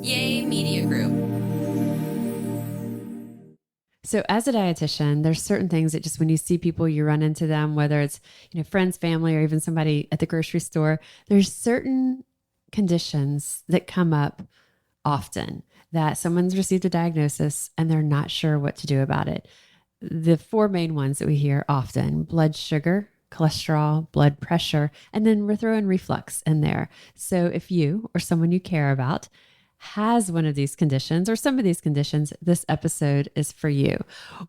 Yay Media Group. So as a dietitian, there's certain things that just when you see people, you run into them, whether it's, friends, family, or even somebody at the grocery store, there's certain conditions that come up often that someone's received a diagnosis and they're not sure what to do about it. The four main ones that we hear often: blood sugar, cholesterol, blood pressure, and then we're throwing reflux in there. So if you or someone you care about has one of these conditions or some of these conditions, this episode is for you.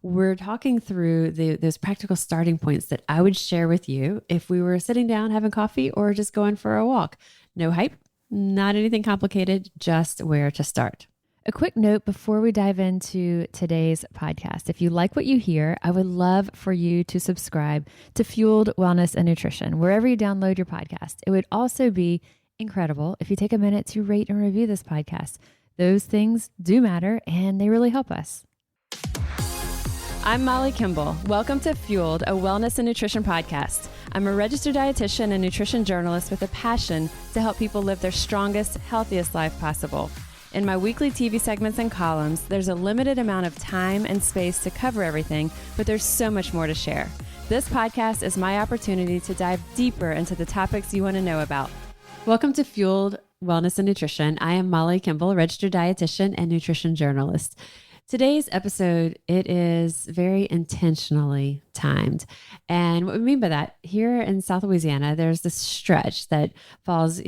We're talking through those practical starting points that I would share with you if we were sitting down having coffee or just going for a walk. No hype, not anything complicated, just where to start. A quick note before we dive into today's podcast. If you like what you hear, I would love for you to subscribe to Fueled Wellness and Nutrition, wherever you download your podcast. It would also be incredible if you take a minute to rate and review this podcast. Those things do matter and they really help us. I'm Molly Kimball. Welcome to Fueled, a wellness and nutrition podcast. I'm a registered dietitian and nutrition journalist with a passion to help people live their strongest, healthiest life possible. In my weekly TV segments and columns, there's a limited amount of time and space to cover everything, but there's so much more to share. This podcast is my opportunity to dive deeper into the topics you want to know about. Welcome to Fueled Wellness and Nutrition. I am Molly Kimball, registered dietitian and nutrition journalist. Today's episode, it is very intentionally timed. And what we mean by that, here in South Louisiana, there's this stretch that falls,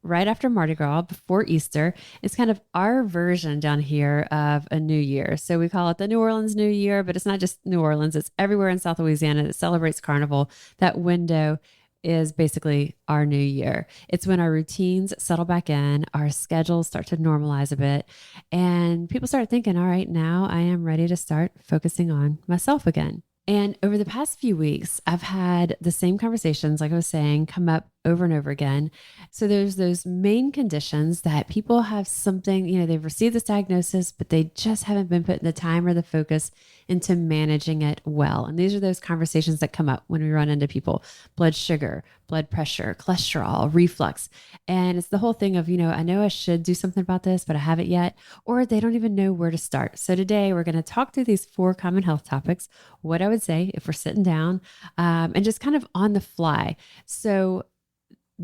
right after Mardi Gras, before Easter. It's kind of our version down here of a new year. So we call it the New Orleans New Year, but it's not just New Orleans. It's everywhere in South Louisiana that celebrates Carnival. That window is basically our new year. It's when our routines settle back in, our schedules start to normalize a bit, and people start thinking, all right, now I am ready to start focusing on myself again. And over the past few weeks, I've had the same conversations, like I was saying, come up over and over again. So there's those main conditions that people have something, they've received this diagnosis, but they just haven't been putting the time or the focus into managing it well. And these are those conversations that come up when we run into people: blood sugar, blood pressure, cholesterol, reflux. And it's the whole thing of, I know I should do something about this, but I haven't yet, or they don't even know where to start. So today we're going to talk through these four common health topics, what I would say if we're sitting down and just kind of on the fly. So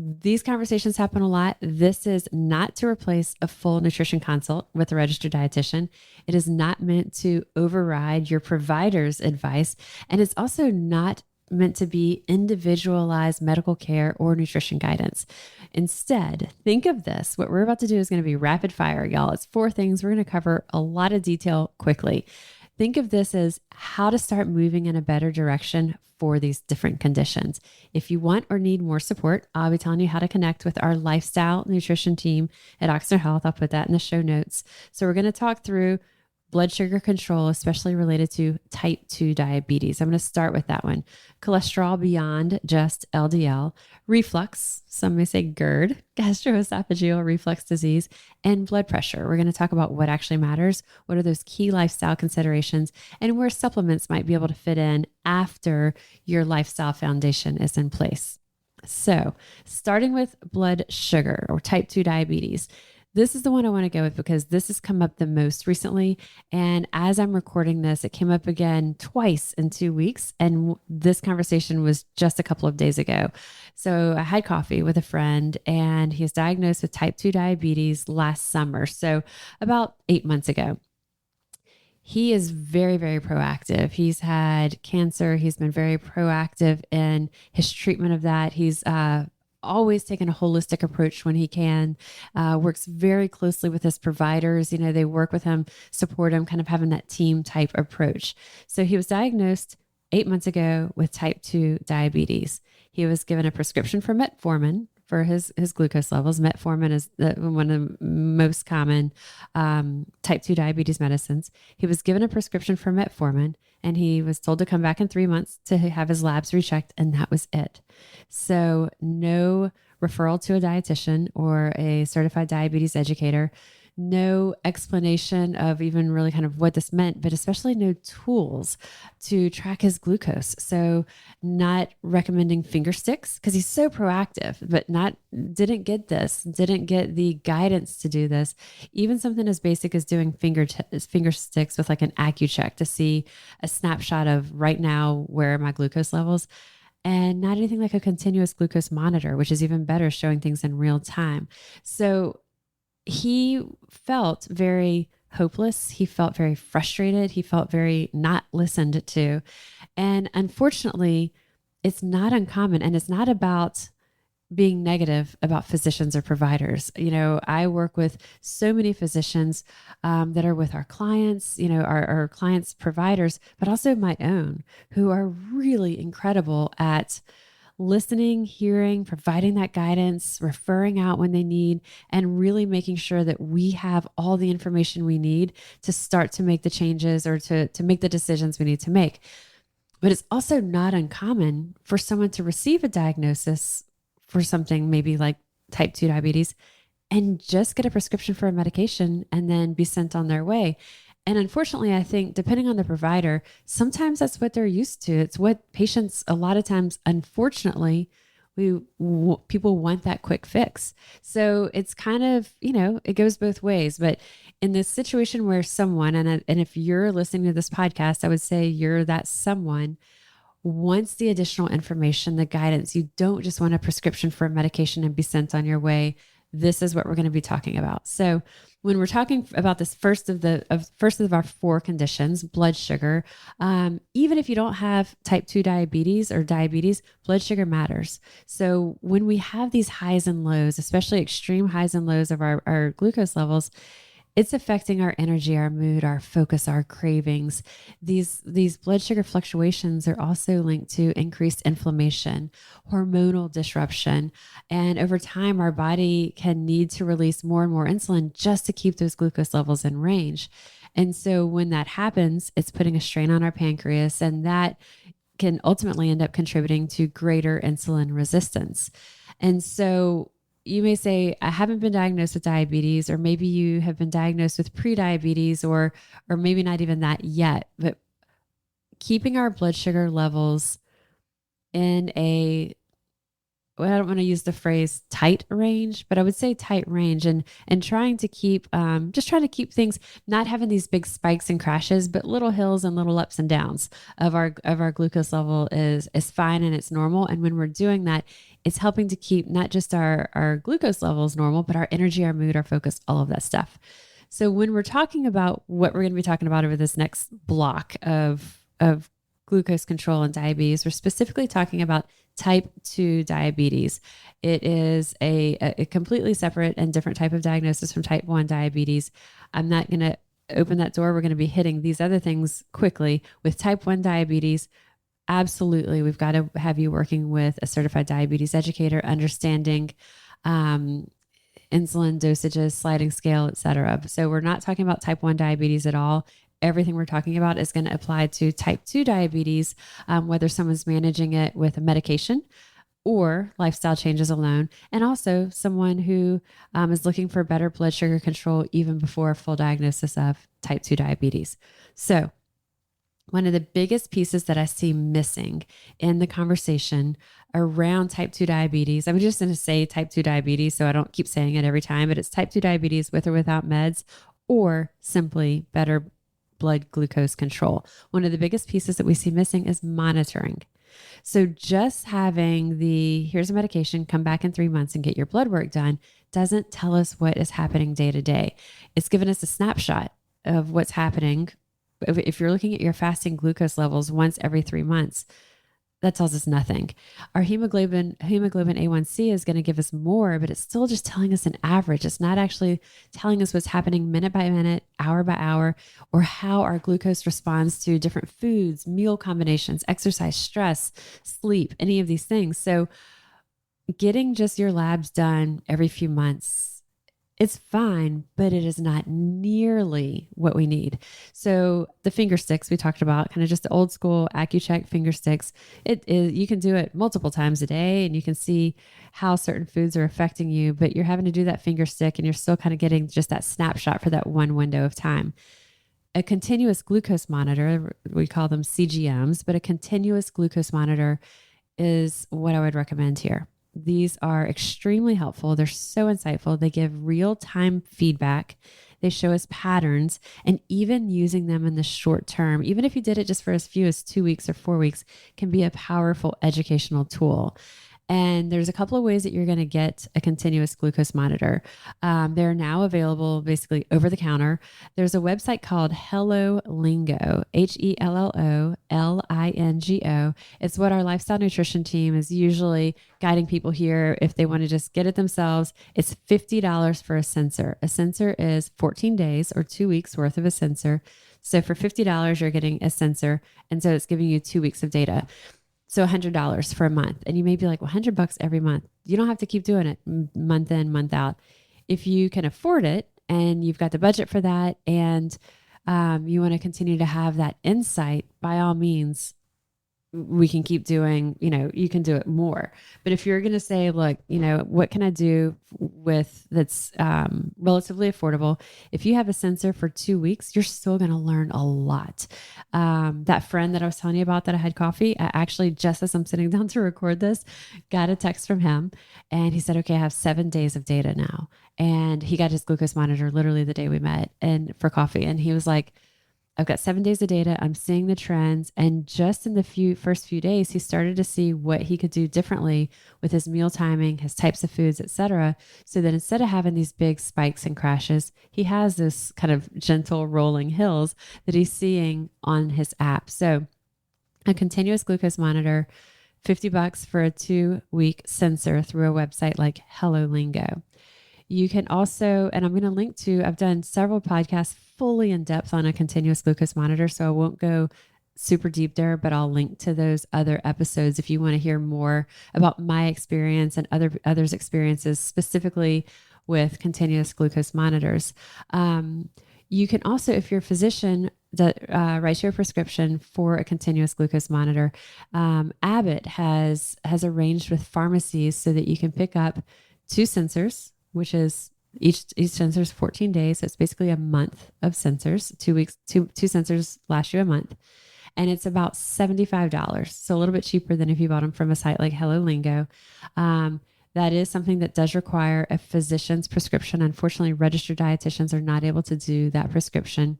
these conversations happen a lot. This is not to replace a full nutrition consult with a registered dietitian. It is not meant to override your provider's advice. And it's also not meant to be individualized medical care or nutrition guidance. Instead, think of this. What we're about to do is going to be rapid fire, y'all. It's four things. We're going to cover a lot of detail quickly. Think of this as how to start moving in a better direction for these different conditions. If you want or need more support, I'll be telling you how to connect with our lifestyle nutrition team at Oxnard Health. I'll put that in the show notes. So we're going to talk through blood sugar control, especially related to type 2 diabetes. I'm going to start with that one. Cholesterol beyond just LDL, reflux, some may say GERD, gastroesophageal reflux disease, and blood pressure. We're going to talk about what actually matters, what are those key lifestyle considerations, and where supplements might be able to fit in after your lifestyle foundation is in place. So, starting with blood sugar or type 2 diabetes. This is the one I want to go with because this has come up the most recently. And as I'm recording this, it came up again twice in 2 weeks. And this conversation was just a couple of days ago. So I had coffee with a friend and he was diagnosed with type 2 diabetes last summer. So about 8 months ago. He is very, very proactive. He's had cancer. He's been very proactive in his treatment of that. He's always taken a holistic approach when he can, works very closely with his providers. They work with him, support him, kind of having that team type approach. So he was diagnosed 8 months ago with type 2 diabetes. He was given a prescription for metformin for his glucose levels. Metformin is one of the most common type 2 diabetes medicines. He was given a prescription for metformin and he was told to come back in 3 months to have his labs rechecked, and that was it. So no referral to a dietitian or a certified diabetes educator, no explanation of even really kind of what this meant, but especially no tools to track his glucose. So not recommending finger sticks because he's so proactive, but didn't get the guidance to do this. Even something as basic as doing finger sticks with like an AccuCheck to see a snapshot of right now, where are my glucose levels, and not anything like a continuous glucose monitor, which is even better, showing things in real time. So he felt very hopeless. He felt very frustrated. He felt very not listened to. And unfortunately, it's not uncommon, and it's not about being negative about physicians or providers. I work with so many physicians that are with our clients, our clients' providers, but also my own, who are really incredible at listening, hearing, providing that guidance, referring out when they need, and really making sure that we have all the information we need to start to make the changes or to make the decisions we need to make. But it's also not uncommon for someone to receive a diagnosis for something maybe like type 2 diabetes and just get a prescription for a medication and then be sent on their way. And unfortunately, I think depending on the provider, sometimes that's what they're used to. It's what patients, a lot of times, unfortunately, people want that quick fix. So it's kind of, it goes both ways. But in this situation where someone, and if you're listening to this podcast, I would say you're that someone, wants the additional information, the guidance. You don't just want a prescription for a medication and be sent on your way. This is what we're going to be talking about. So when we're talking about this first of our 4 conditions, blood sugar, even if you don't have type 2 diabetes or diabetes, blood sugar matters. So when we have these highs and lows, especially extreme highs and lows of our glucose levels, it's affecting our energy, our mood, our focus, our cravings. These blood sugar fluctuations are also linked to increased inflammation, hormonal disruption, and over time, our body can need to release more and more insulin just to keep those glucose levels in range. And so when that happens, it's putting a strain on our pancreas, and that can ultimately end up contributing to greater insulin resistance. And so you may say, I haven't been diagnosed with diabetes, or maybe you have been diagnosed with pre-diabetes, or maybe not even that yet, but keeping our blood sugar levels in I don't want to use the phrase tight range, but I would say tight range, and trying to keep, just trying to keep things, not having these big spikes and crashes, but little hills and little ups and downs of our glucose level is fine and it's normal. And when we're doing that, it's helping to keep not just our glucose levels normal, but our energy, our mood, our focus, all of that stuff. So when we're talking about what we're going to be talking about over this next block of glucose control and diabetes, we're specifically talking about type 2 diabetes. It is a completely separate and different type of diagnosis from type 1 diabetes. I'm not going to open that door. We're going to be hitting these other things quickly. With type 1 diabetes, absolutely, we've got to have you working with a certified diabetes educator, understanding insulin dosages, sliding scale, et cetera. So we're not talking about type 1 diabetes at all. Everything we're talking about is going to apply to type 2 diabetes, whether someone's managing it with a medication or lifestyle changes alone, and also someone who is looking for better blood sugar control even before a full diagnosis of type 2 diabetes. So one of the biggest pieces that I see missing in the conversation around type 2 diabetes, I'm just going to say type 2 diabetes so I don't keep saying it every time, but it's type 2 diabetes with or without meds, or simply better blood glucose control. One of the biggest pieces that we see missing is monitoring. So just having here's a medication, come back in 3 months and get your blood work done, doesn't tell us what is happening day to day. It's given us a snapshot of what's happening. If you're looking at your fasting glucose levels once every 3 months, that tells us nothing. Our hemoglobin A1C is going to give us more, but it's still just telling us an average. It's not actually telling us what's happening minute by minute, hour by hour, or how our glucose responds to different foods, meal combinations, exercise, stress, sleep, any of these things. So getting just your labs done every few months It's fine, but it is not nearly what we need. So the finger sticks we talked about, kind of just the old school AccuCheck finger sticks. It is, you can do it multiple times a day and you can see how certain foods are affecting you, but you're having to do that finger stick and you're still kind of getting just that snapshot for that one window of time. A continuous glucose monitor, we call them CGMs, but a continuous glucose monitor is what I would recommend here. These are extremely helpful. They're so insightful. They give real time feedback. They show us patterns, and even using them in the short term, even if you did it just for as few as 2 weeks or 4 weeks, can be a powerful educational tool. And there's a couple of ways that you're going to get a continuous glucose monitor. They're now available basically over the counter. There's a website called Hello Lingo, HelloLingo. It's what our lifestyle nutrition team is usually guiding people here if they want to just get it themselves. It's $50 for a sensor. A sensor is 14 days or 2 weeks worth of a sensor. So for $50, you're getting a sensor. And so it's giving you 2 weeks of data. So $100 for a month. And you may be like, well, $100 every month. You don't have to keep doing it month in, month out. If you can afford it and you've got the budget for that and you want to continue to have that insight, by all means, we can keep doing, you can do it more. But if you're going to say, look, what can I do with that's relatively affordable? If you have a sensor for 2 weeks, you're still going to learn a lot. That friend that I was telling you about that I had coffee, I actually, just as I'm sitting down to record this, got a text from him and he said, okay, I have 7 days of data now. And he got his glucose monitor literally the day we met and for coffee. And he was like, I've got 7 days of data. I'm seeing the trends. And just in the first few days, he started to see what he could do differently with his meal timing, his types of foods, etc. So that instead of having these big spikes and crashes, he has this kind of gentle rolling hills that he's seeing on his app. So a continuous glucose monitor, $50 for a 2-week sensor through a website like Hello Lingo. You can also, and I'm going to link to, I've done several podcasts fully in depth on a continuous glucose monitor, so I won't go super deep there, but I'll link to those other episodes if you want to hear more about my experience and others' experiences specifically with continuous glucose monitors. You can also, if you're a physician that writes you a prescription for a continuous glucose monitor, Abbott has arranged with pharmacies so that you can pick up 2 sensors, which is each sensor is 14 days. So it's basically a month of sensors, 2 weeks, two sensors last you a month. And it's about $75. So a little bit cheaper than if you bought them from a site like Hello Lingo. That is something that does require a physician's prescription. Unfortunately, registered dietitians are not able to do that prescription.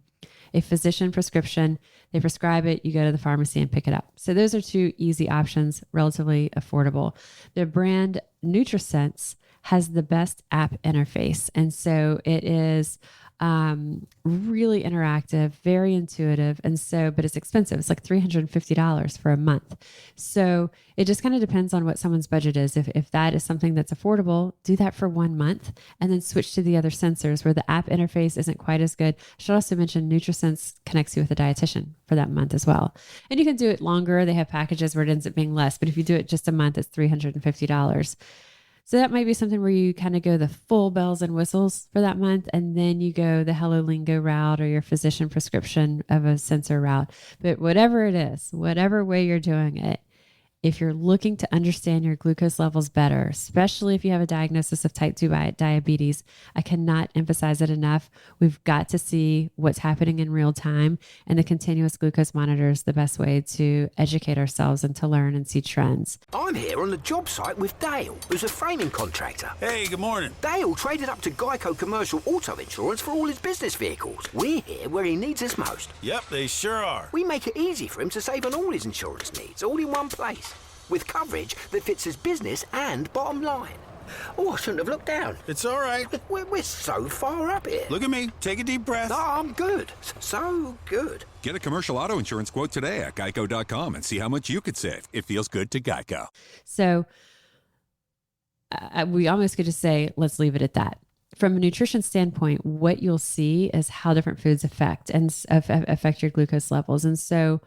A physician prescription, they prescribe it, you go to the pharmacy and pick it up. So those are 2 easy options, relatively affordable. The brand NutriSense has the best app interface. And so it is really interactive, very intuitive. And so, but it's expensive. It's like $350 for a month. So it just kind of depends on what someone's budget is. If that is something that's affordable, do that for 1 month and then switch to the other sensors where the app interface isn't quite as good. I should also mention NutriSense connects you with a dietitian for that month as well. And you can do it longer. They have packages where it ends up being less, but if you do it just a month, it's $350. So that might be something where you kind of go the full bells and whistles for that month, and then you go the Hello Lingo route or your physician prescription of a sensor route. But whatever it is, whatever way you're doing it, if you're looking to understand your glucose levels better, especially if you have a diagnosis of type 2 diabetes, I cannot emphasize it enough. We've got to see what's happening in real time, and the continuous glucose monitor is the best way to educate ourselves and to learn and see trends. I'm here on the job site with Dale, who's a framing contractor. Hey, good morning. Dale traded up to Geico Commercial Auto Insurance for all his business vehicles. We're here where he needs us most. Yep, they sure are. We make it easy for him to save on all his insurance needs, all in one place, with coverage that fits his business and bottom line. Oh, I shouldn't have looked down. It's all right. We're so far up here. Look at me. Take a deep breath. No, I'm good. So good. Get a commercial auto insurance quote today at geico.com and see how much you could save. It feels good to Geico. So we almost could just say, let's leave it at that. From a nutrition standpoint, what you'll see is how different foods affect your glucose levels. And so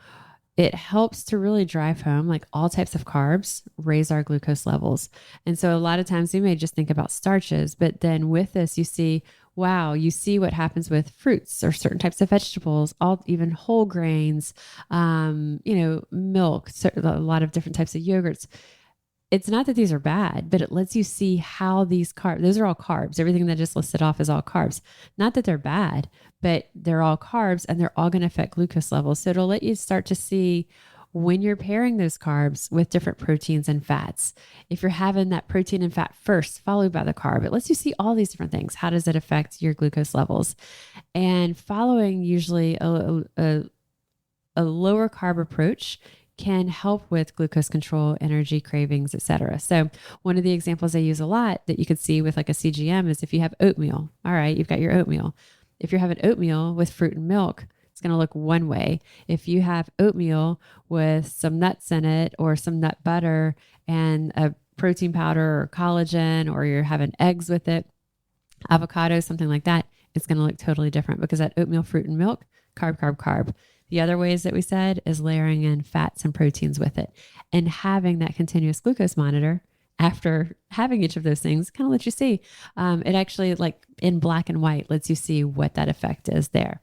it helps to really drive home like all types of carbs raise our glucose levels. And so a lot of times we may just think about starches, but then with this, you see, wow, you see what happens with fruits or certain types of vegetables, all even whole grains, milk, a lot of different types of yogurts. It's not that these are bad, but it lets you see how these carbs, those are all carbs. Everything that I just listed off is all carbs. Not that they're bad, but they're all carbs and they're all going to affect glucose levels. So it'll let you start to see when you're pairing those carbs with different proteins and fats. If you're having that protein and fat first, followed by the carb, it lets you see all these different things. How does it affect your glucose levels? And following usually a lower carb approach can help with glucose control, energy cravings, etc. So one of the examples I use a lot that you could see with like a CGM is if you have oatmeal. All right, you've got your oatmeal. If you're having oatmeal with fruit and milk, it's going to look one way. If you have oatmeal with some nuts in it or some nut butter and a protein powder or collagen, or you're having eggs with it, avocado, something like that, it's going to look totally different because that oatmeal, fruit and milk, carb, carb, carb. The other ways that we said is layering in fats and proteins with it and having that continuous glucose monitor after having each of those things kind of lets you see. It actually, like in black and white, lets you see what that effect is there.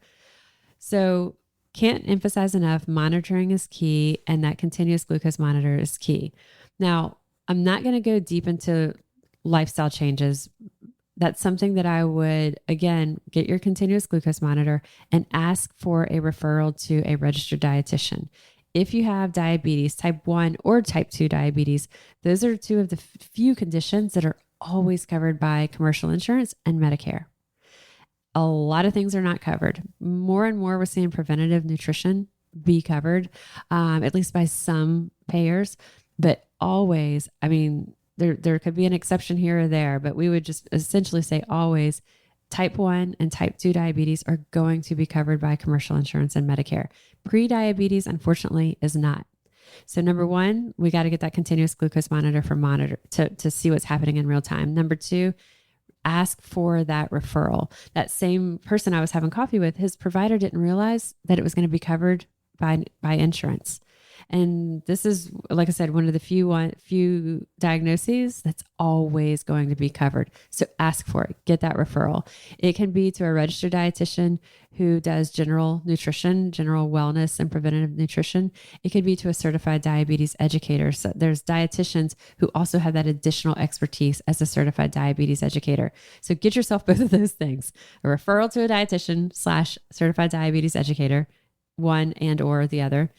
So can't emphasize enough, monitoring is key, and that continuous glucose monitor is key. Now, I'm not going to go deep into lifestyle changes. That's something that I would, again, get your continuous glucose monitor and ask for a referral to a registered dietitian. If you have diabetes, type 1 or type 2 diabetes, those are two of the few conditions that are always covered by commercial insurance and Medicare. A lot of things are not covered. More and more, we're seeing preventative nutrition be covered, at least by some payers, but always, I mean, there could be an exception here or there, but we would just essentially say always type 1 and type 2 diabetes are going to be covered by commercial insurance and Medicare. Pre-diabetes, unfortunately, is not. So number one, we got to get that continuous glucose monitor to see what's happening in real time. Number two, ask for that referral. That same person I was having coffee with, his provider didn't realize that it was going to be covered by insurance. And this is, like I said, one of the few diagnoses that's always going to be covered. So ask for it, get that referral. It can be to a registered dietitian who does general nutrition, general wellness and preventative nutrition. It could be to a certified diabetes educator. So there's dietitians who also have that additional expertise as a certified diabetes educator. So get yourself both of those things, a referral to a dietitian / certified diabetes educator, one and or the other,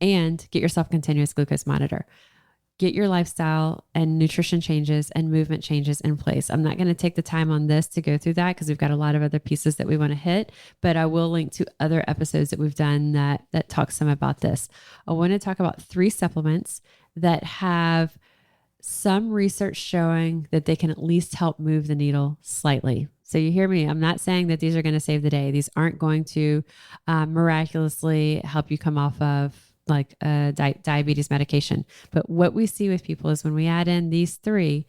and get yourself a continuous glucose monitor. Get your lifestyle and nutrition changes and movement changes in place. I'm not going to take the time on this to go through that because we've got a lot of other pieces that we want to hit, but I will link to other episodes that we've done that talk some about this. I want to talk about 3 supplements that have some research showing that they can at least help move the needle slightly. So you hear me, I'm not saying that these are going to save the day. These aren't going to miraculously help you come off of like a diabetes medication. But what we see with people is when we add in these 3,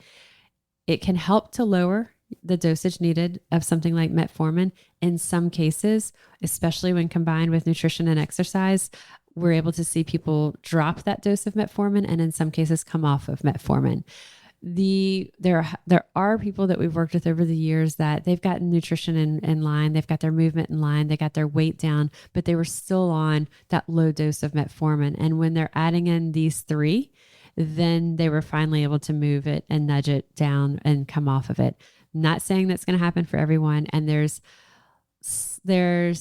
it can help to lower the dosage needed of something like metformin. In some cases, especially when combined with nutrition and exercise, we're able to see people drop that dose of metformin and in some cases come off of metformin. There are people that we've worked with over the years that they've gotten nutrition in line, they've got their movement in line, they got their weight down, but they were still on that low dose of metformin. And when they're adding in these 3, then they were finally able to move it and nudge it down and come off of it. Not saying that's going to happen for everyone. And there's other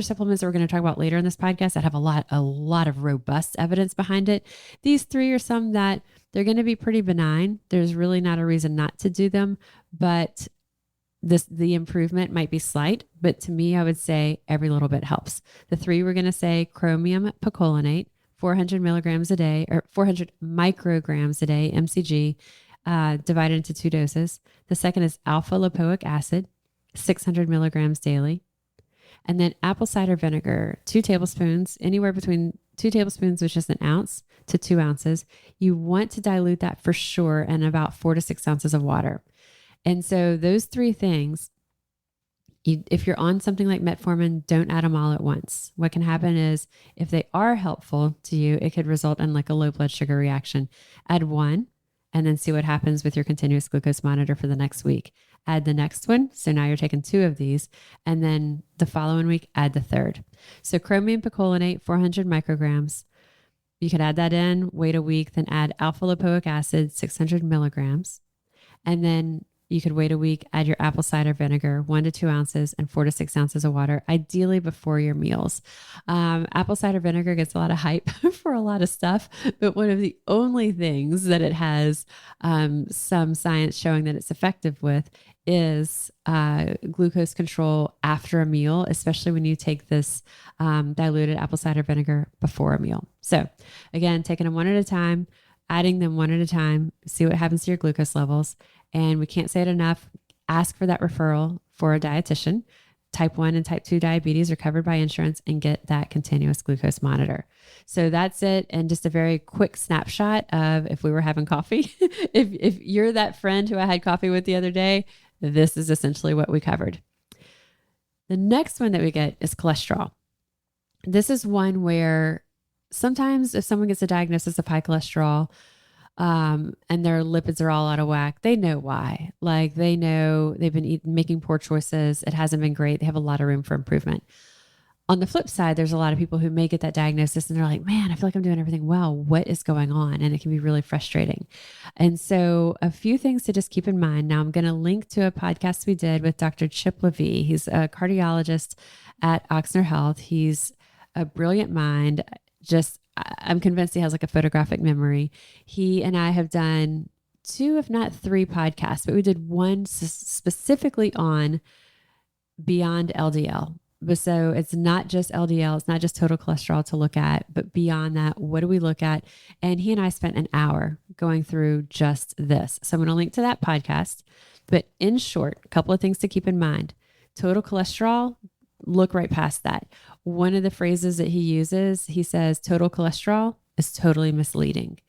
supplements that we're going to talk about later in this podcast that have a lot of robust evidence behind it. These 3 are some that they're going to be pretty benign. There's really not a reason not to do them, but the improvement might be slight. But to me, I would say every little bit helps. The 3 we're going to say chromium picolinate, 400 milligrams a day, or 400 micrograms a day, MCG, divided into 2 doses. The second is alpha lipoic acid, 600 milligrams daily. And then apple cider vinegar, 2 tablespoons, anywhere between 2 tablespoons, which is 1 ounce, to 2 ounces. You want to dilute that for sure in about 4 to 6 ounces of water. And so those 3 things If you're on something like metformin, don't add them all at once. What can happen is if they are helpful to you, it could result in like a low blood sugar reaction. Add one and then see what happens with your continuous glucose monitor for the next week. Add the next one. So now you're taking 2 of these. And then the following week, add the third. So chromium picolinate, 400 micrograms. You could add that in, wait a week, then add alpha lipoic acid, 600 milligrams. And then you could wait a week, add your apple cider vinegar, 1 to 2 ounces, and 4 to 6 ounces of water, ideally before your meals. Apple cider vinegar gets a lot of hype for a lot of stuff, but one of the only things that it has some science showing that it's effective with is glucose control after a meal, especially when you take this diluted apple cider vinegar before a meal. So again, taking them one at a time, adding them one at a time, see what happens to your glucose levels. And we can't say it enough. Ask for that referral for a dietitian. Type 1 and type 2 diabetes are covered by insurance, and get that continuous glucose monitor. So that's it. And just a very quick snapshot of if we were having coffee. if you're that friend who I had coffee with the other day, this is essentially what we covered. The next one that we get is cholesterol. This is one where sometimes if someone gets a diagnosis of high cholesterol, and their lipids are all out of whack, they know why. Like they know they've been making poor choices. It hasn't been great. They have a lot of room for improvement. On the flip side, there's a lot of people who may get that diagnosis and they're like, man, I feel like I'm doing everything well. What is going on? And it can be really frustrating. And so a few things to just keep in mind. Now I'm going to link to a podcast we did with Dr. Chip Levy. He's a cardiologist at Oxner Health. He's a brilliant mind. I'm convinced he has like a photographic memory. He and I have done 2, if not 3 podcasts, but we did one specifically on beyond LDL. But so it's not just LDL, it's not just total cholesterol to look at, but beyond that, what do we look at? And he and I spent an hour going through just this. So I'm going to link to that podcast. But in short, a couple of things to keep in mind. Total cholesterol, look right past that. One of the phrases that he uses, he says, total cholesterol is totally misleading.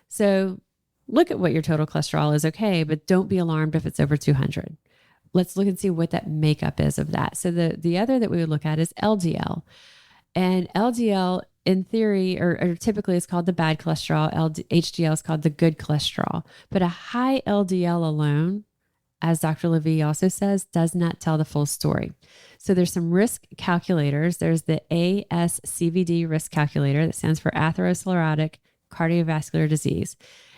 So look at what your total cholesterol is, okay, but don't be alarmed if it's over 200. Let's look and see what that makeup is of that. So the other that we would look at is LDL. And LDL in theory, or typically is called the bad cholesterol. HDL is called the good cholesterol. But a high LDL alone, as Dr. Levy also says, does not tell the full story. So there's some risk calculators. There's the ASCVD risk calculator that stands for atherosclerotic cardiovascular disease.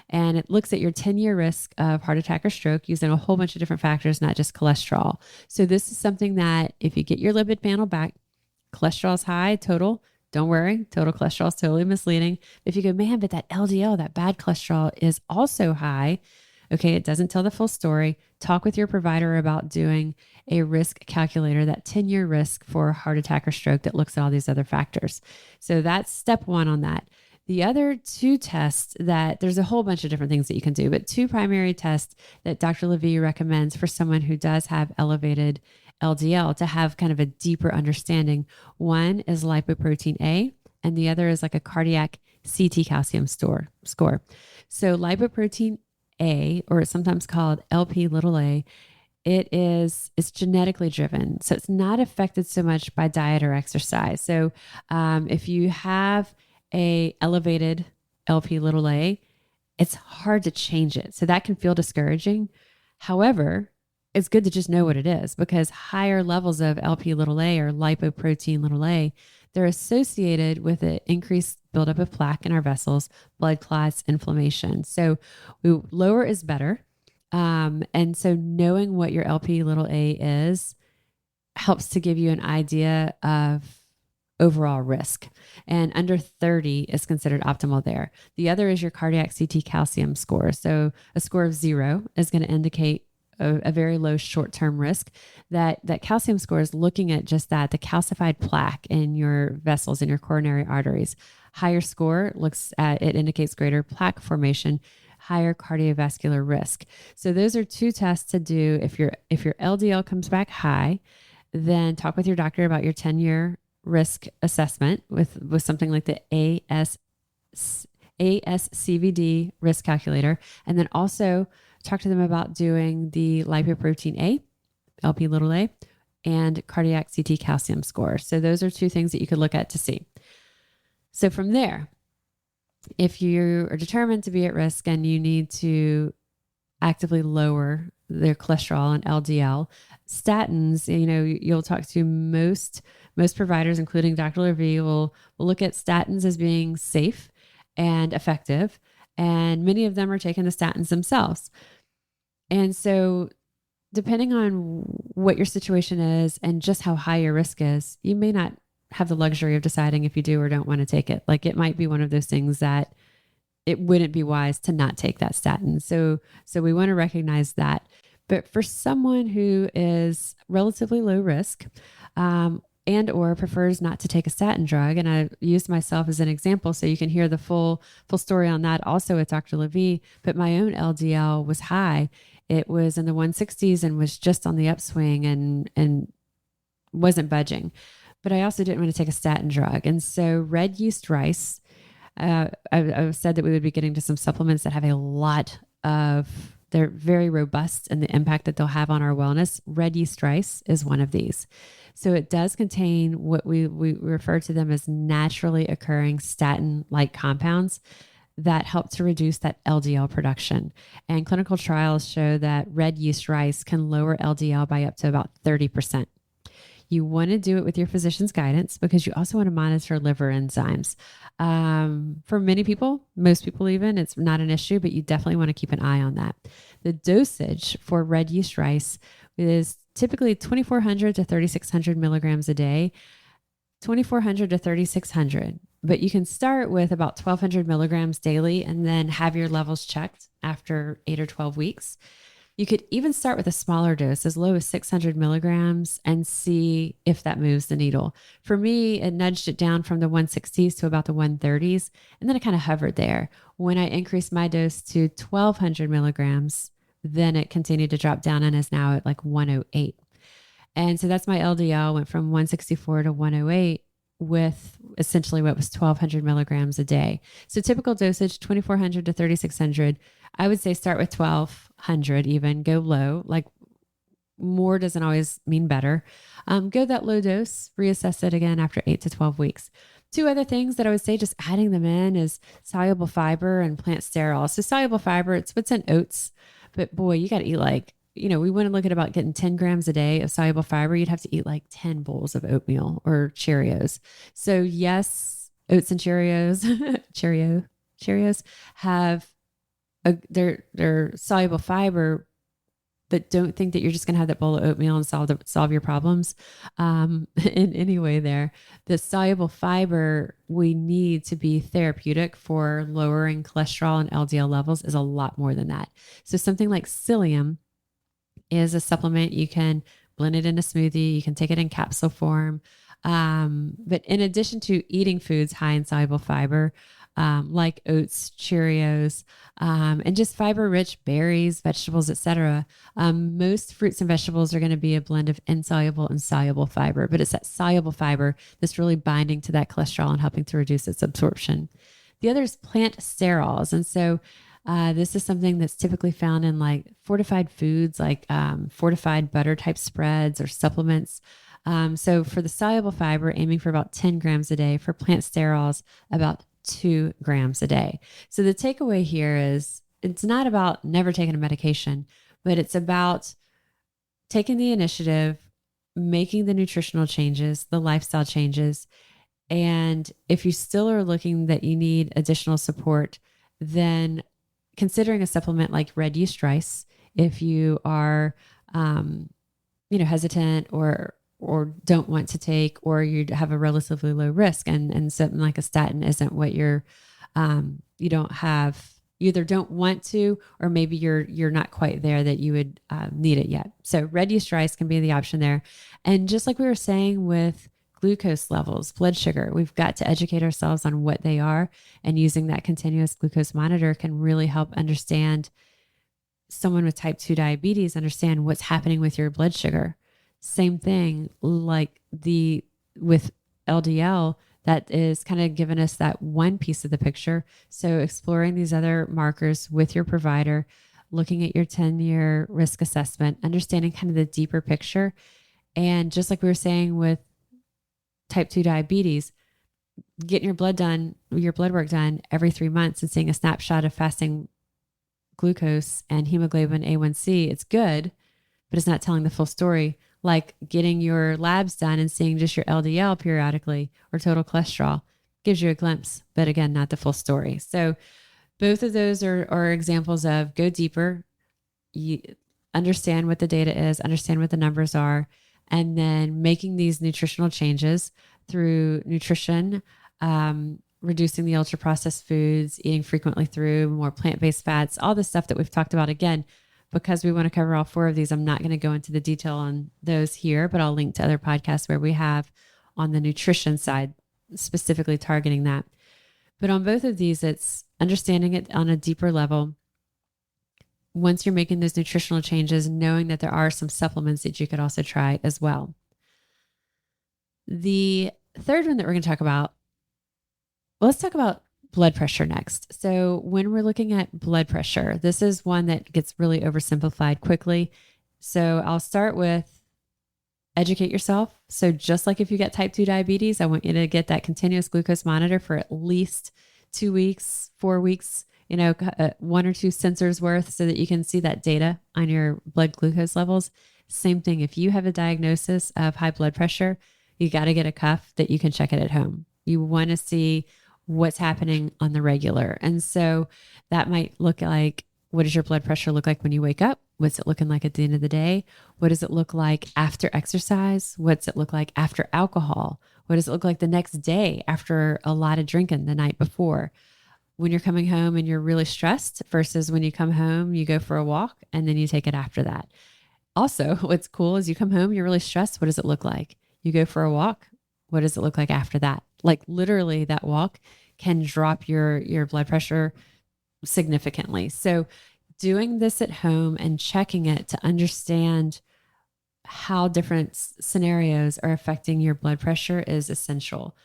And it looks at your 10-year risk of heart attack or stroke using a whole bunch of different factors, not just cholesterol. So this is something that if you get your lipid panel back, cholesterol is high, total, don't worry, total cholesterol is totally misleading. If you go, man, but that LDL, that bad cholesterol is also high. Okay, it doesn't tell the full story. Talk with your provider about doing a risk calculator, that 10-year risk for heart attack or stroke that looks at all these other factors. So that's step 1 on that. The other 2 tests that there's a whole bunch of different things that you can do, but 2 primary tests that Dr. Levy recommends for someone who does have elevated LDL to have kind of a deeper understanding. One is lipoprotein A, and the other is like a cardiac CT calcium score. So lipoprotein A, or it's sometimes called LP little a, it's genetically driven. So it's not affected so much by diet or exercise. So if you have a elevated LP little a, it's hard to change it. So that can feel discouraging. However, it's good to just know what it is, because higher levels of LP little a or lipoprotein little a, they're associated with an increased buildup of plaque in our vessels, blood clots, inflammation. So lower is better. And so knowing what your LP little a is helps to give you an idea of overall risk. And under 30 is considered optimal there. The other is your cardiac CT calcium score. So a score of 0 is going to indicate a very low short-term risk. That calcium score is looking at just that, the calcified plaque in your vessels, in your coronary arteries. Higher score indicates greater plaque formation, higher cardiovascular risk. So those are 2 tests to do. If your LDL comes back high, then talk with your doctor about your 10-year risk assessment with something like the ASCVD risk calculator. And then also talk to them about doing the lipoprotein A, LP little a, and cardiac CT calcium score. So those are two things that you could look at to see. So from there, if you are determined to be at risk and you need to actively lower their cholesterol and LDL, statins, you'll talk to most providers, including Dr. Levy, will look at statins as being safe and effective. And many of them are taking the statins themselves. And so depending on what your situation is and just how high your risk is, you may not have the luxury of deciding if you do or don't want to take it. Like it might be one of those things that it wouldn't be wise to not take that statin. So we want to recognize that. But for someone who is relatively low risk, and or prefers not to take a statin drug, and I used myself as an example so you can hear the full story on that also with Dr. Levy, but my own LDL was high. It was in the 160s and was just on the upswing and wasn't budging. But I also didn't want to take a statin drug. And so red yeast rice, I've said that we would be getting to some supplements that have a lot of, they're very robust in the impact that they'll have on our wellness. Red yeast rice is one of these. So it does contain what we refer to them as naturally occurring statin-like compounds that help to reduce that LDL production. And clinical trials show that red yeast rice can lower LDL by up to about 30%. You want to do it with your physician's guidance because you also want to monitor liver enzymes. For many people, most people even, it's not an issue, but you definitely want to keep an eye on that. The dosage for red yeast rice is typically 2,400 to 3,600 milligrams a day, 2,400 to 3,600. But you can start with about 1,200 milligrams daily and then have your levels checked after 8 or 12 weeks. You could even start with a smaller dose, as low as 600 milligrams, and see if that moves the needle. For me, it nudged it down from the 160s to about the 130s, and then it kind of hovered there. When I increased my dose to 1,200 milligrams, then it continued to drop down and is now at like 108. And so that's my LDL, went from 164 to 108 with essentially what was 1,200 milligrams a day. So typical dosage, 2,400 to 3,600. I would say start with 1,200 even, go low. Like more doesn't always mean better. Go that low dose, reassess it again after 8 to 12 weeks. Two other things that I would say, just adding them in, is soluble fiber and plant sterol. So soluble fiber, it's what's in oats, but boy, you got to eat we want to look at about getting 10 grams a day of soluble fiber. You'd have to eat like 10 bowls of oatmeal or Cheerios. So yes, oats and Cheerios, Cheerios have their soluble fiber, but don't think that you're just going to have that bowl of oatmeal and solve your problems in any way there. The soluble fiber we need to be therapeutic for lowering cholesterol and LDL levels is a lot more than that. So something like psyllium is a supplement. You can blend it in a smoothie. You can take it in capsule form. But in addition to eating foods high in soluble fiber, like oats, Cheerios, and just fiber-rich berries, vegetables, etc. Most fruits and vegetables are going to be a blend of insoluble and soluble fiber, but it's that soluble fiber that's really binding to that cholesterol and helping to reduce its absorption. The other is plant sterols. And so this is something that's typically found in like fortified foods, like fortified butter type spreads or supplements. So for the soluble fiber, aiming for about 10 grams a day. For plant sterols, about 2 grams a day. So the takeaway here is it's not about never taking a medication, but it's about taking the initiative, making the nutritional changes, the lifestyle changes. And if you still are looking that you need additional support, then considering a supplement like red yeast rice, if you are, hesitant or don't want to take, or you have a relatively low risk and something like a statin isn't what you don't have, you either don't want to, or maybe you're not quite there that you would need it yet. So red yeast rice can be the option there. And just like we were saying with glucose levels, blood sugar, we've got to educate ourselves on what they are, and using that continuous glucose monitor can really help understand someone with type 2 diabetes, understand what's happening with your blood sugar. Same thing like with LDL, that is kind of giving us that one piece of the picture. So exploring these other markers with your provider, looking at your 10-year risk assessment, understanding kind of the deeper picture, And just like we were saying with type 2 diabetes, getting your blood work done every 3 months and seeing a snapshot of fasting glucose and hemoglobin A1C, it's good, but it's not telling the full story. Like getting your labs done and seeing just your LDL periodically or total cholesterol gives you a glimpse, but again, not the full story. So both of those are examples of go deeper, you understand what the data is, understand what the numbers are, and then making these nutritional changes through nutrition, reducing the ultra processed foods, eating frequently through more plant-based fats, all the stuff that we've talked about. Again, because we want to cover all 4 of these, I'm not going to go into the detail on those here, but I'll link to other podcasts where we have on the nutrition side, specifically targeting that. But on both of these, it's understanding it on a deeper level. Once you're making those nutritional changes, knowing that there are some supplements that you could also try as well. The third one that we're going to talk about, well, let's talk about blood pressure next. So when we're looking at blood pressure, this is one that gets really oversimplified quickly. So I'll start with educate yourself. So just like if you get type 2 diabetes, I want you to get that continuous glucose monitor for at least 2 weeks, 4 weeks, 1 or 2 sensors worth so that you can see that data on your blood glucose levels. Same thing. If you have a diagnosis of high blood pressure, you got to get a cuff that you can check it at home. You want to see what's happening on the regular. And so that might look like, what does your blood pressure look like when you wake up? What's it looking like at the end of the day? What does it look like after exercise? What's it look like after alcohol? What does it look like the next day after a lot of drinking the night before? When you're coming home and you're really stressed versus when you come home, you go for a walk and then you take it after that. Also, what's cool is you come home, you're really stressed. What does it look like? You go for a walk. What does it look like after that? Like literally that walk can drop your blood pressure significantly. So doing this at home and checking it to understand how different scenarios are affecting your blood pressure is essential.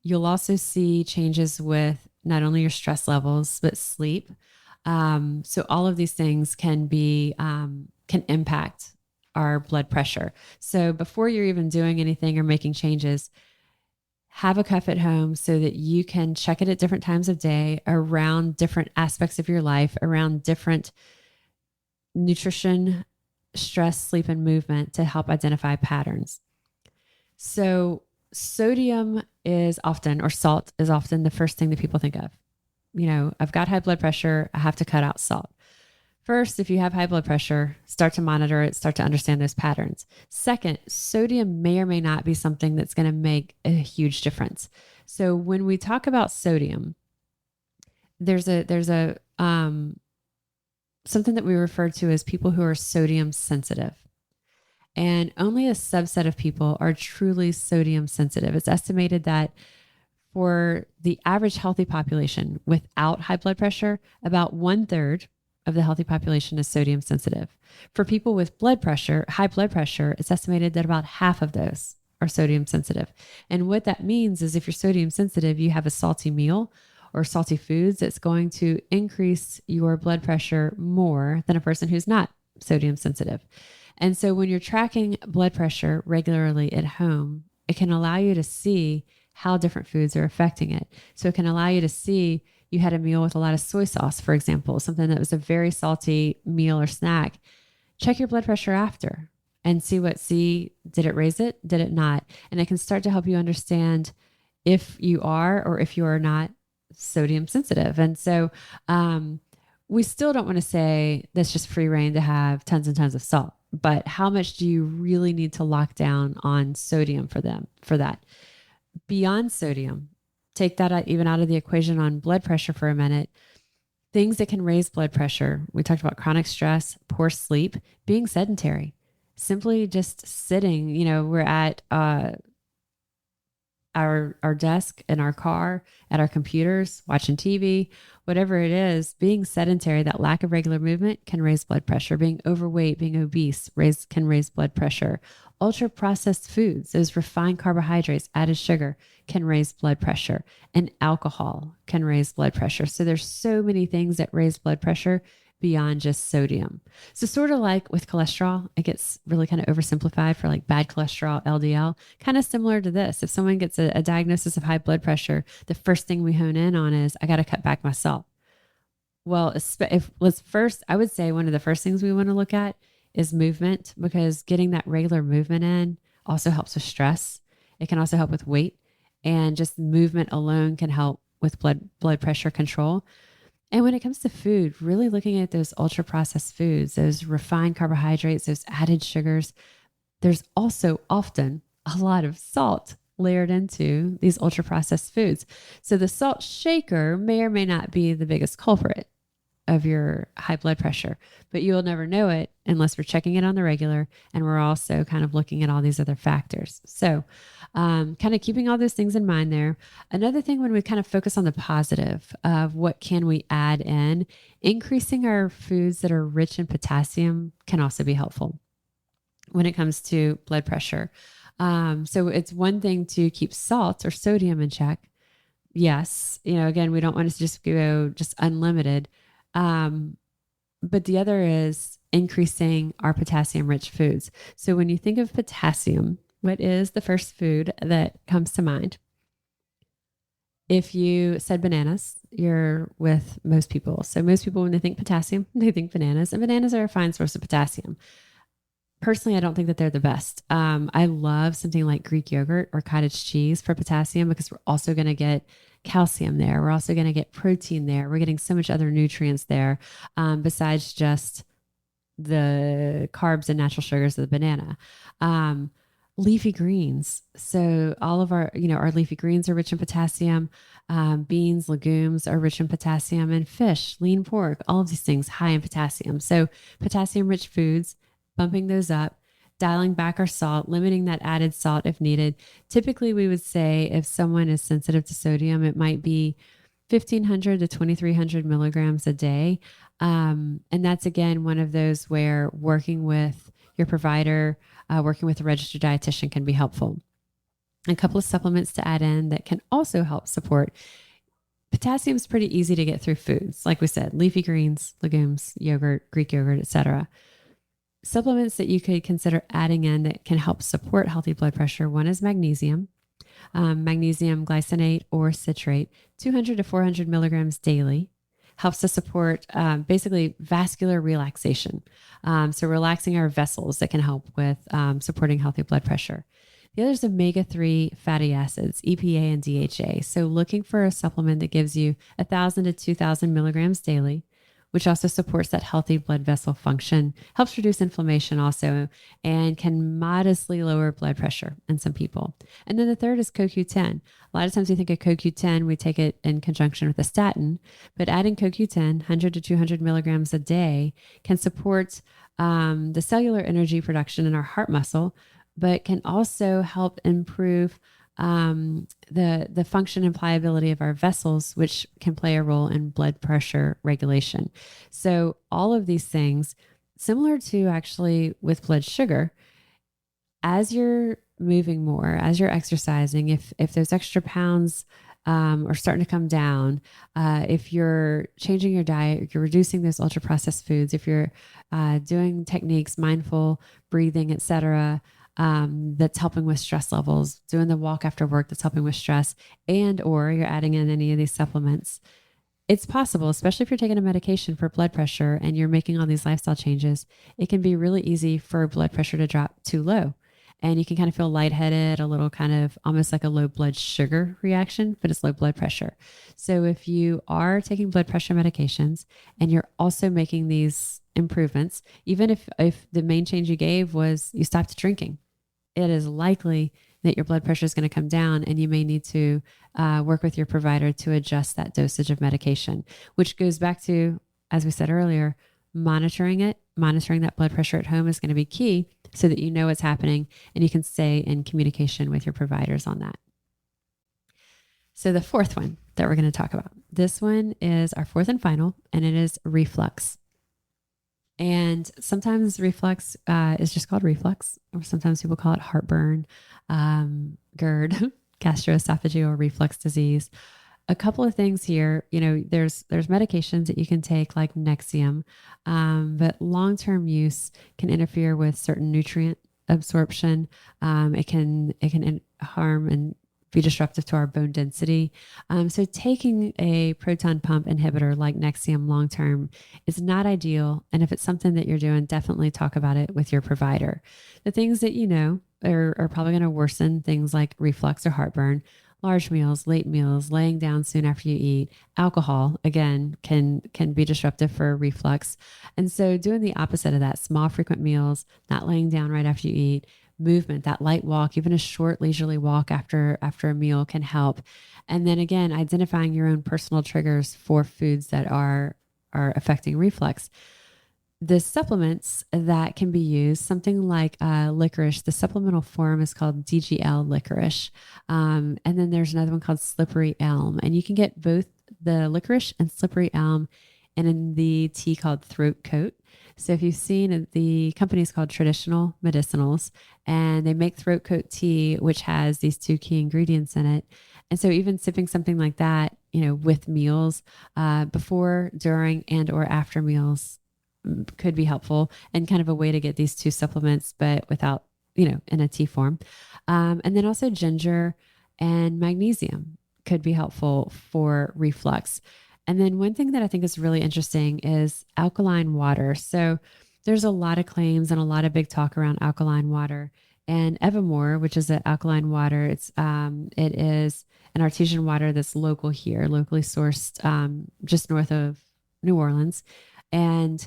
You'll also see changes with not only your stress levels, but sleep. So all of these things can impact our blood pressure. So before you're even doing anything or making changes, have a cuff at home so that you can check it at different times of day around different aspects of your life, around different nutrition, stress, sleep, and movement to help identify patterns. So sodium is often, or salt is often the first thing that people think of. I've got high blood pressure. I have to cut out salt. First, if you have high blood pressure, start to monitor it, start to understand those patterns. Second, sodium may or may not be something that's going to make a huge difference. So when we talk about sodium, there's a something that we refer to as people who are sodium sensitive. And only a subset of people are truly sodium sensitive. It's estimated that for the average healthy population without high blood pressure, about 1/3 of the healthy population is sodium sensitive. For people with high blood pressure, it's estimated that about half of those are sodium sensitive. And what that means is if you're sodium sensitive, you have a salty meal or salty foods, it's going to increase your blood pressure more than a person who's not sodium sensitive. And so when you're tracking blood pressure regularly at home, it can allow you to see how different foods are affecting it. So it can allow you to see you had a meal with a lot of soy sauce, for example, something that was a very salty meal or snack. Check your blood pressure after and did it raise it? Did it not? And it can start to help you understand if you are or if you are not sodium sensitive. And so we still don't want to say that's just free reign to have tons and tons of salt, but how much do you really need to lock down on sodium for that? Beyond sodium, take that even out of the equation on blood pressure for a minute. Things that can raise blood pressure. We talked about chronic stress, poor sleep, being sedentary, simply just sitting. We're at our desk, in our car, at our computers, watching TV, whatever it is. Being sedentary, that lack of regular movement can raise blood pressure. Being overweight, being obese can raise blood pressure. Ultra processed foods, those refined carbohydrates, added sugar, can raise blood pressure, and alcohol can raise blood pressure. So there's so many things that raise blood pressure. beyond just sodium. So sort of like with cholesterol, it gets really kind of oversimplified for like bad cholesterol, LDL, kind of similar to this. If someone gets a diagnosis of high blood pressure, the first thing we hone in on is I got to cut back my salt. Well, if let's first, I would say one of the first things we want to look at is movement, because getting that regular movement in also helps with stress. It can also help with weight, and just movement alone can help with blood pressure control. And when it comes to food, really looking at those ultra processed foods, those refined carbohydrates, those added sugars, there's also often a lot of salt layered into these ultra processed foods. So the salt shaker may or may not be the biggest culprit of your high blood pressure, but you'll never know it unless we're checking it on the regular. And we're also kind of looking at all these other factors. So kind of keeping all those things in mind there. Another thing, when we kind of focus on the positive of what can we add in, increasing our foods that are rich in potassium can also be helpful when it comes to blood pressure. So it's one thing to keep salt or sodium in check. Yes. Again, we don't want to just go just unlimited. But the other is increasing our potassium rich foods. So when you think of potassium, what is the first food that comes to mind? If you said bananas, you're with most people. So most people, when they think potassium, they think bananas, and bananas are a fine source of potassium. Personally, I don't think that they're the best. I love something like Greek yogurt or cottage cheese for potassium, because we're also going to get calcium there. We're also going to get protein there. We're getting so much other nutrients there, besides just the carbs and natural sugars of the banana. Leafy greens. So all of our leafy greens are rich in potassium. Beans, legumes are rich in potassium, and fish, lean pork, all of these things high in potassium. So potassium rich foods, bumping those up, dialing back our salt, limiting that added salt if needed. Typically, we would say if someone is sensitive to sodium, it might be 1,500 to 2,300 milligrams a day. And that's, again, one of those where working with your provider, working with a registered dietitian can be helpful. A couple of supplements to add in that can also help support. Potassium is pretty easy to get through foods. Like we said, leafy greens, legumes, yogurt, Greek yogurt, etc. Supplements that you could consider adding in that can help support healthy blood pressure. One is magnesium, magnesium glycinate or citrate, 200 to 400 milligrams daily. Helps to support basically vascular relaxation. So relaxing our vessels that can help with supporting healthy blood pressure. The other is omega-3 fatty acids, EPA and DHA. So looking for a supplement that gives you 1,000 to 2,000 milligrams daily, which also supports that healthy blood vessel function, helps reduce inflammation also, and can modestly lower blood pressure in some people. And then the third is CoQ10. A lot of times we think of CoQ10, we take it in conjunction with a statin, but adding CoQ10, 100 to 200 milligrams a day, can support the cellular energy production in our heart muscle, but can also help improve the function and pliability of our vessels, which can play a role in blood pressure regulation. So all of these things, similar to actually with blood sugar, as you're moving more, as you're exercising, if those extra pounds are starting to come down, if you're changing your diet, you're reducing those ultra processed foods, if you're doing techniques, mindful breathing, etc., that's helping with stress levels, doing the walk after work that's helping with stress, and or you're adding in any of these supplements, it's possible, especially if you're taking a medication for blood pressure and you're making all these lifestyle changes, it can be really easy for blood pressure to drop too low. And you can kind of feel lightheaded, a little kind of almost like a low blood sugar reaction, but it's low blood pressure. So if you are taking blood pressure medications and you're also making these improvements, even if the main change you gave was you stopped drinking, it is likely that your blood pressure is going to come down, and you may need to work with your provider to adjust that dosage of medication, which goes back to, as we said earlier, monitoring that blood pressure at home is going to be key so that you know what's happening and you can stay in communication with your providers on that. So the fourth one that we're going to talk about, this one is our fourth and final, and it is reflux. And sometimes reflux is just called reflux, or sometimes people call it heartburn, GERD, gastroesophageal reflux disease. a couple of things here. There's medications that you can take like Nexium, but long-term use can interfere with certain nutrient absorption. It can harm and be disruptive to our bone density. So taking a proton pump inhibitor like Nexium long term is not ideal. And if it's something that you're doing, definitely talk about it with your provider. The things that are probably going to worsen things like reflux or heartburn. Large meals, late meals, laying down soon after you eat, alcohol again can be disruptive for reflux. And so doing the opposite of that, small frequent meals, not laying down right after you eat, movement, that light walk, even a short leisurely walk after a meal can help. And then again, identifying your own personal triggers for foods that are affecting reflux. The supplements that can be used, something like licorice, the supplemental form is called DGL licorice. And then there's another one called slippery elm. And you can get both the licorice and slippery elm in the tea called throat coat. So if you've seen, the company is called Traditional Medicinals, and they make throat coat tea, which has these two key ingredients in it. And so even sipping something like that, with meals, before, during, and or after meals could be helpful, and kind of a way to get these two supplements, but without, in a tea form. And then also ginger and magnesium could be helpful for reflux. And then one thing that I think is really interesting is alkaline water. So there's a lot of claims and a lot of big talk around alkaline water. And Evermore, which is an alkaline water, it is an artesian water that's local here, locally sourced, just north of New Orleans. And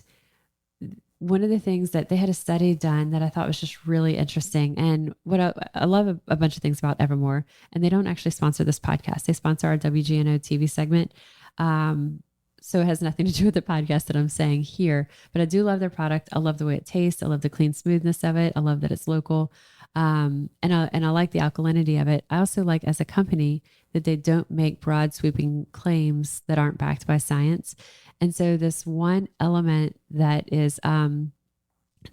one of the things that they had a study done that I thought was just really interesting. And what I love a bunch of things about Evermore, and they don't actually sponsor this podcast. They sponsor our WGNO TV segment. So it has nothing to do with the podcast that I'm saying here, but I do love their product. I love the way it tastes. I love the clean smoothness of it. I love that it's local. And I like the alkalinity of it. I also like, as a company, that they don't make broad sweeping claims that aren't backed by science. And so this one element that I'm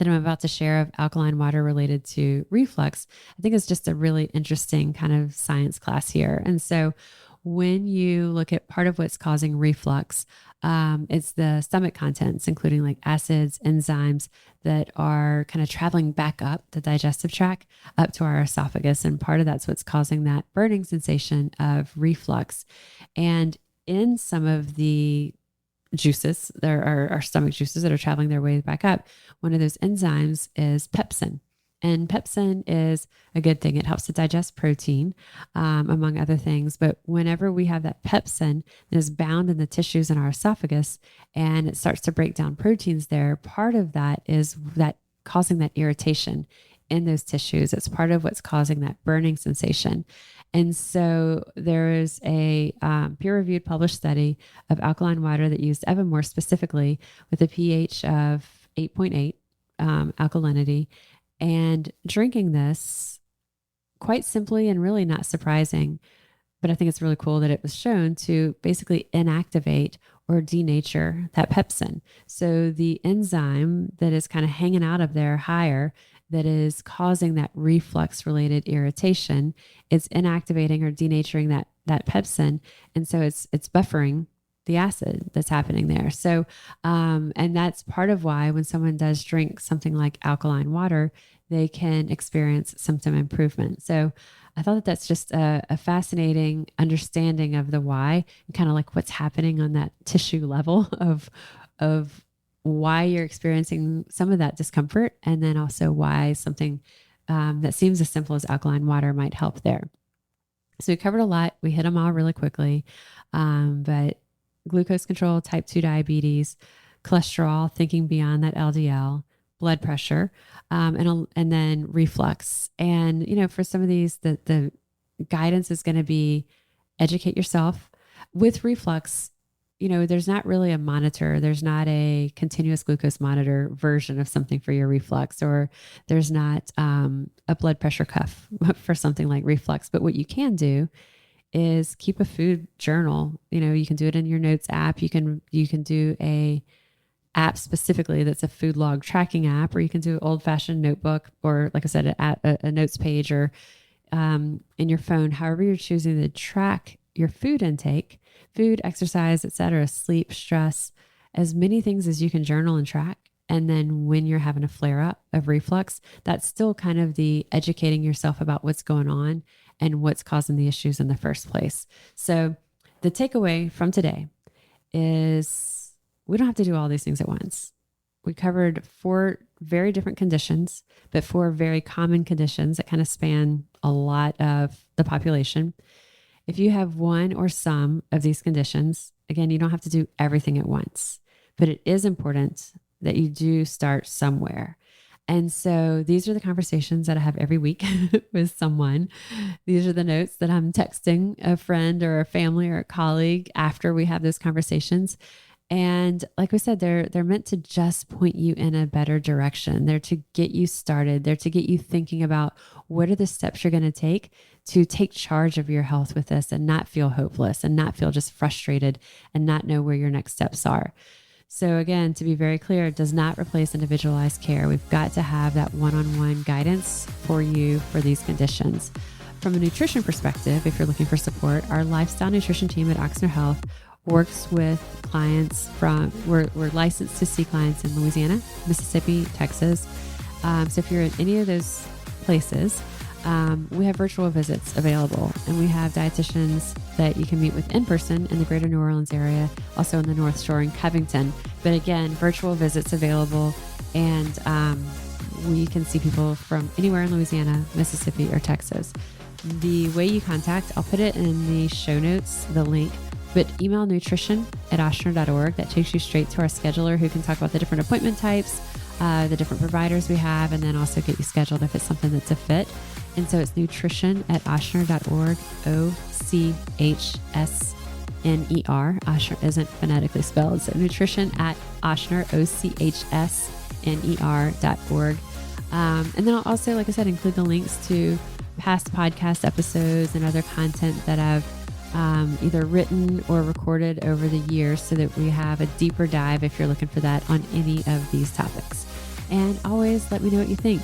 about to share of alkaline water related to reflux, I think is just a really interesting kind of science class here. And so when you look at part of what's causing reflux, it's the stomach contents, including like acids, enzymes that are kind of traveling back up the digestive tract up to our esophagus. And part of that's what's causing that burning sensation of reflux. And in some of the juices, there are our stomach juices that are traveling their way back up. One of those enzymes is pepsin. And pepsin is a good thing. It helps to digest protein, among other things. But whenever we have that pepsin that is bound in the tissues in our esophagus and it starts to break down proteins there, part of that is that causing that irritation in those tissues. It's part of what's causing that burning sensation. And so there is a peer-reviewed published study of alkaline water that used Evermore specifically with a pH of 8.8 alkalinity. And drinking this, quite simply and really not surprising, but I think it's really cool that it was shown to basically inactivate or denature that pepsin. So the enzyme that is kind of hanging out of there higher, that is causing that reflux related irritation, it's inactivating or denaturing that pepsin. And so it's buffering the acid that's happening there. So, and that's part of why when someone does drink something like alkaline water, they can experience symptom improvement. So I thought that that's just a fascinating understanding of the why, and kind of like what's happening on that tissue level of why you're experiencing some of that discomfort. And then also why something that seems as simple as alkaline water might help there. So we covered a lot. We hit them all really quickly. But glucose control, type 2 diabetes, cholesterol, thinking beyond that LDL, blood pressure, and then reflux. And, for some of these, the guidance is going to be educate yourself. With reflux, there's not really a monitor. There's not a continuous glucose monitor version of something for your reflux, or there's not a blood pressure cuff for something like reflux. But what you can do is keep a food journal. You can do it in your notes app. You can do a app specifically that's a food log tracking app, or you can do an old fashioned notebook, or like I said, a notes page, or in your phone, however you're choosing to track your food intake, food, exercise, etc., sleep, stress, as many things as you can journal and track. And then when you're having a flare up of reflux, that's still kind of the educating yourself about what's going on and what's causing the issues in the first place. So the takeaway from today is we don't have to do all these things at once. We covered 4 very different conditions, but 4 very common conditions that kind of span a lot of the population. If you have one or some of these conditions, again, you don't have to do everything at once, but it is important that you do start somewhere. And so these are the conversations that I have every week with someone. These are the notes that I'm texting a friend or a family or a colleague after we have those conversations. And like we said, they're meant to just point you in a better direction. They're to get you started. They're to get you thinking about what are the steps you're going to take charge of your health with this and not feel hopeless and not feel just frustrated and not know where your next steps are. So again, to be very clear, it does not replace individualized care. We've got to have that one-on-one guidance for you for these conditions. From a nutrition perspective, if you're looking for support, our lifestyle nutrition team at Oxnard Health works with clients we're licensed to see clients in Louisiana, Mississippi, Texas. So if you're in any of those places, we have virtual visits available, and we have dietitians that you can meet with in person in the greater New Orleans area, also in the North Shore in Covington. But again, virtual visits available, and we can see people from anywhere in Louisiana, Mississippi, or Texas. The way you contact, I'll put it in the show notes, the link, but email nutrition@oshner.org. That takes you straight to our scheduler who can talk about the different appointment types, the different providers we have, and then also get you scheduled if it's something that's a fit. And so it's nutrition@oshner.org, OCHSNER. Oshner isn't phonetically spelled. So nutrition@oshner, OCHSNER.org. And then I'll also, like I said, include the links to past podcast episodes and other content that I've either written or recorded over the years so that we have a deeper dive if you're looking for that on any of these topics. And always let me know what you think.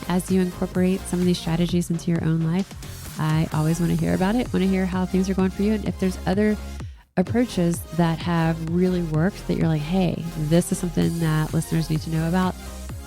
As you incorporate some of these strategies into your own life, I always want to hear about it, want to hear how things are going for you. And if there's other approaches that have really worked that you're like, hey, this is something that listeners need to know about,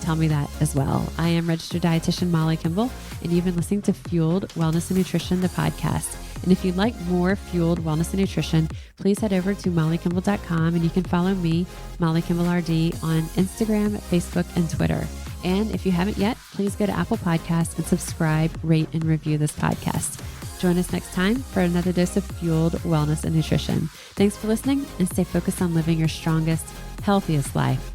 tell me that as well. I am registered dietitian Molly Kimball, and you've been listening to Fueled Wellness and Nutrition, the podcast. And if you'd like more Fueled Wellness and Nutrition, please head over to mollykimball.com, and you can follow me, Molly Kimball RD, on Instagram, Facebook, and Twitter. And if you haven't yet, please go to Apple Podcasts and subscribe, rate, and review this podcast. Join us next time for another dose of Fueled Wellness and Nutrition. Thanks for listening, and stay focused on living your strongest, healthiest life.